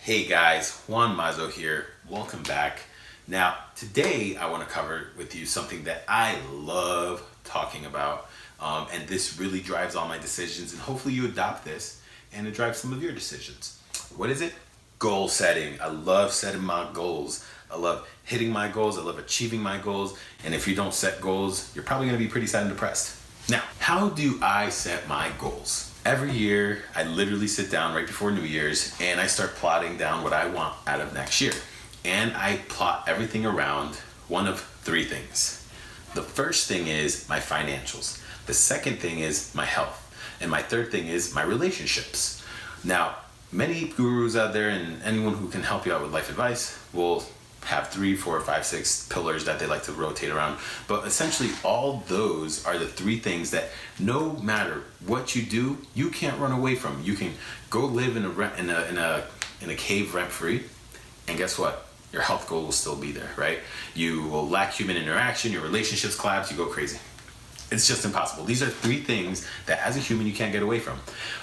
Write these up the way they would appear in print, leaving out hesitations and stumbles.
Hey guys, Juan Mazo here. Welcome back. Now, today I want to cover with you something that I love talking about, and this really drives all my decisions, and hopefully you adopt this and it drives some of your decisions. What is it? Goal setting. I love setting my goals. I love hitting my goals. I love achieving my goals. And if you don't set goals, you're probably going to be pretty sad and depressed. Now, how do I set my goals? Every year, I literally sit down right before New Year's and I start plotting down what I want out of next year. And I plot everything around one of three things. The first thing is my financials. The second thing is my health. And my third thing is my relationships. Now, many gurus out there and anyone who can help you out with life advice will have 3, 4, 5, 6 pillars that they like to rotate around. But essentially all those are the three things that no matter what you do, you can't run away from. You can go live in a cave rent free, and guess what? Your health goal will still be there, right? You will lack human interaction, your relationships collapse, you go crazy. It's just impossible. These are three things that as a human you can't get away from.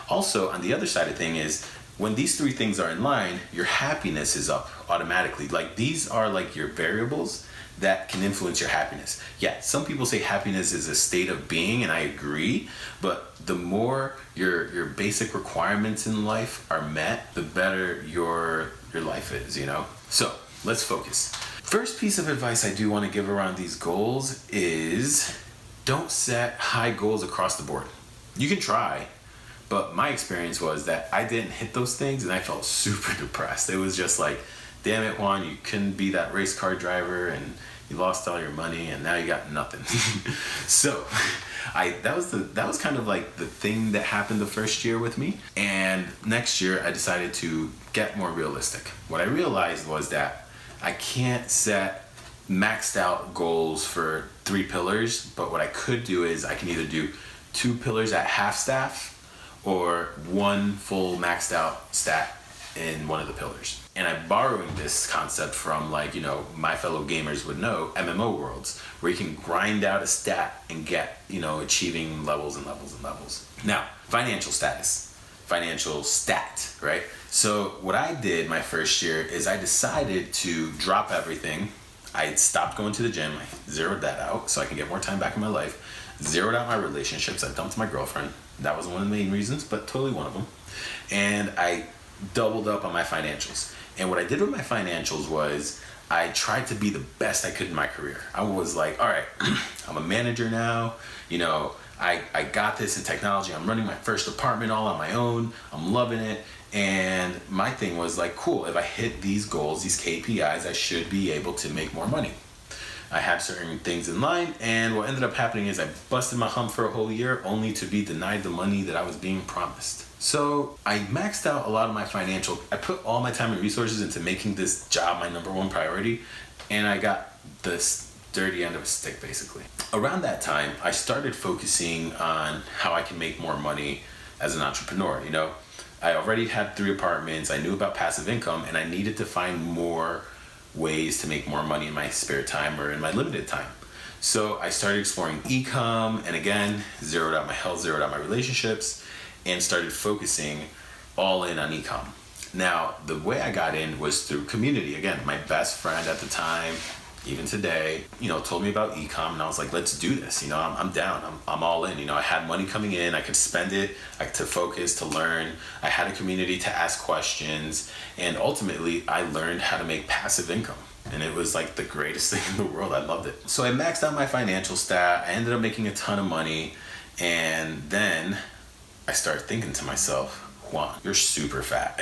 Also, on the other side of thing is when these three things are in line, your happiness is up automatically. Like these are like your variables that can influence your happiness. Yeah, some people say happiness is a state of being, and I agree, but the more your basic requirements in life are met, the better your life is, you know? So let's focus. First piece of advice I do want to give around these goals is don't set high goals across the board. You can try, but my experience was that I didn't hit those things and I felt super depressed. It was just like, damn it, Juan, you couldn't be that race car driver and you lost all your money and now you got nothing. So that was kind of like the thing that happened the first year with me. And next year I decided to get more realistic. What I realized was that I can't set maxed out goals for 3 pillars, but what I could do is I can either do 2 pillars at half staff or 1 full maxed out stat in one of the pillars. And I'm borrowing this concept from, like, you know, my fellow gamers would know, MMO worlds, where you can grind out a stat and get, you know, achieving levels and levels and levels. Now, financial stat, right? So what I did my first year is I decided to drop everything. I stopped going to the gym. I zeroed that out so I can get more time back in my life. Zeroed out my relationships. I dumped my girlfriend. That was one of the main reasons, but totally one of them. And I doubled up on my financials. And what I did with my financials was I tried to be the best I could in my career. I was like, all right, I'm a manager now. You know, I got this in technology. I'm running my first department all on my own. I'm loving it. And my thing was like, cool, if I hit these goals, these KPIs, I should be able to make more money. I had certain things in line, and what ended up happening is I busted my hump for a whole year only to be denied the money that I was being promised. So I maxed out a lot of my I put all my time and resources into making this job my number one priority, and I got this dirty end of a stick, basically. Around that time, I started focusing on how I can make more money as an entrepreneur, you know? I already had 3 apartments, I knew about passive income, and I needed to find more ways to make more money in my spare time or in my limited time. So I started exploring e-com, and again, zeroed out my health, zeroed out my relationships, and started focusing all in on e-com. Now, the way I got in was through community. Again, my best friend at the time, even today, you know, told me about e-com, and I was like, let's do this. You know, I'm down. I'm all in. You know, I had money coming in. I could spend it to focus, to learn. I had a community to ask questions, and ultimately, I learned how to make passive income. And it was like the greatest thing in the world. I loved it. So I maxed out my financial stat. I ended up making a ton of money, and then I started thinking to myself, Juan, you're super fat,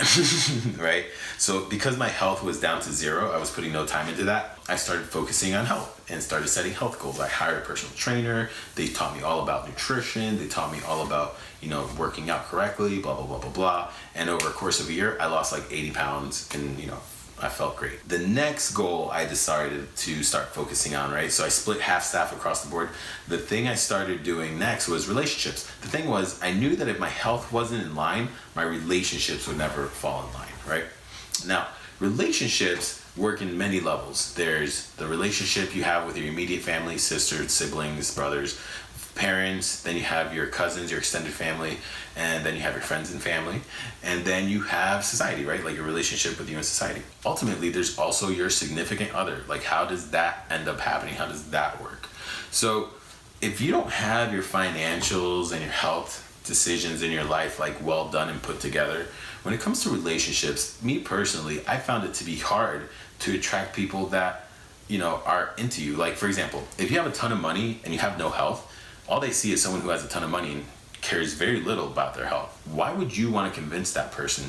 right? So because my health was down to 0, I was putting no time into that. I started focusing on health and started setting health goals. I hired a personal trainer. They taught me all about nutrition. They taught me all about, you know, working out correctly, blah, blah, blah, blah, blah. And over a course of a year, I lost like 80 pounds and, you know, I felt great. The next goal I decided to start focusing on, right? So I split half staff across the board. The thing I started doing next was relationships. The thing was, I knew that if my health wasn't in line, my relationships would never fall in line, right? Now, relationships work in many levels. There's the relationship you have with your immediate family, sisters, siblings, brothers, parents, then you have your cousins, your extended family, and then you have your friends and family, and then you have society, right? Like your relationship with you in society. Ultimately, there's also your significant other. Like, how does that end up happening? How does that work? So if you don't have your financials and your health decisions in your life like well done and put together, when it comes to relationships, me personally, I found it to be hard to attract people that, are into you. Like, for example, if you have a ton of money and you have no health, all they see is someone who has a ton of money and cares very little about their health. Why would you want to convince that person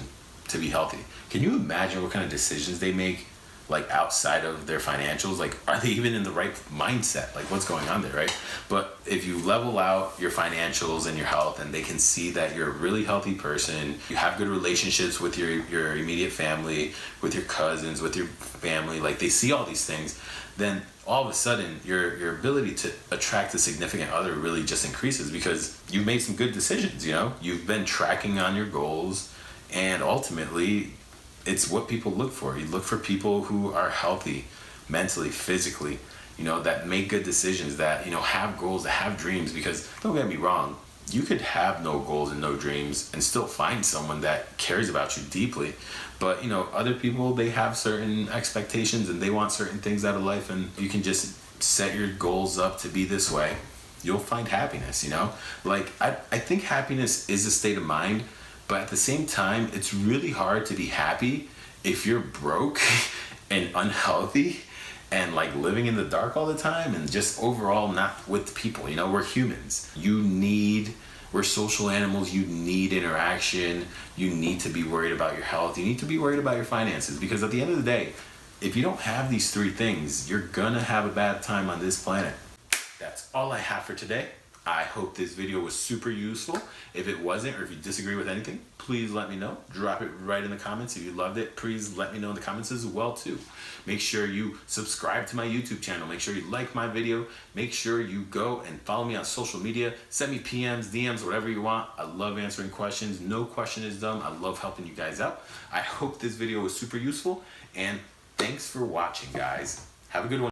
to be healthy? Can you imagine what kind of decisions they make, like outside of their financials? Like, are they even in the right mindset? Like, what's going on there, right? But if you level out your financials and your health, and they can see that you're a really healthy person, you have good relationships with your immediate family, with your cousins, with your family, like they see all these things, then all of a sudden your ability to attract a significant other really just increases, because you've made some good decisions. You've been tracking on your goals, and ultimately it's what people look for. You look for people who are healthy mentally, physically, that make good decisions, that, have goals, that have dreams. Because don't get me wrong, you could have no goals and no dreams and still find someone that cares about you deeply. But, other people, they have certain expectations and they want certain things out of life, and you can just set your goals up to be this way. You'll find happiness, Like, I think happiness is a state of mind. But at the same time, it's really hard to be happy if you're broke and unhealthy and like living in the dark all the time and just overall not with people. We're humans. We're social animals. You need interaction. You need to be worried about your health. You need to be worried about your finances, because at the end of the day, if you don't have these three things, you're gonna have a bad time on this planet. That's all I have for today. I hope this video was super useful. If it wasn't, or if you disagree with anything, please let me know. Drop it right in the comments. If you loved it, please let me know in the comments as well too. Make sure you subscribe to my YouTube channel. Make sure you like my video. Make sure you go and follow me on social media. Send me PMs, DMs, whatever you want. I love answering questions. No question is dumb. I love helping you guys out. I hope this video was super useful, and thanks for watching, guys. Have a good one.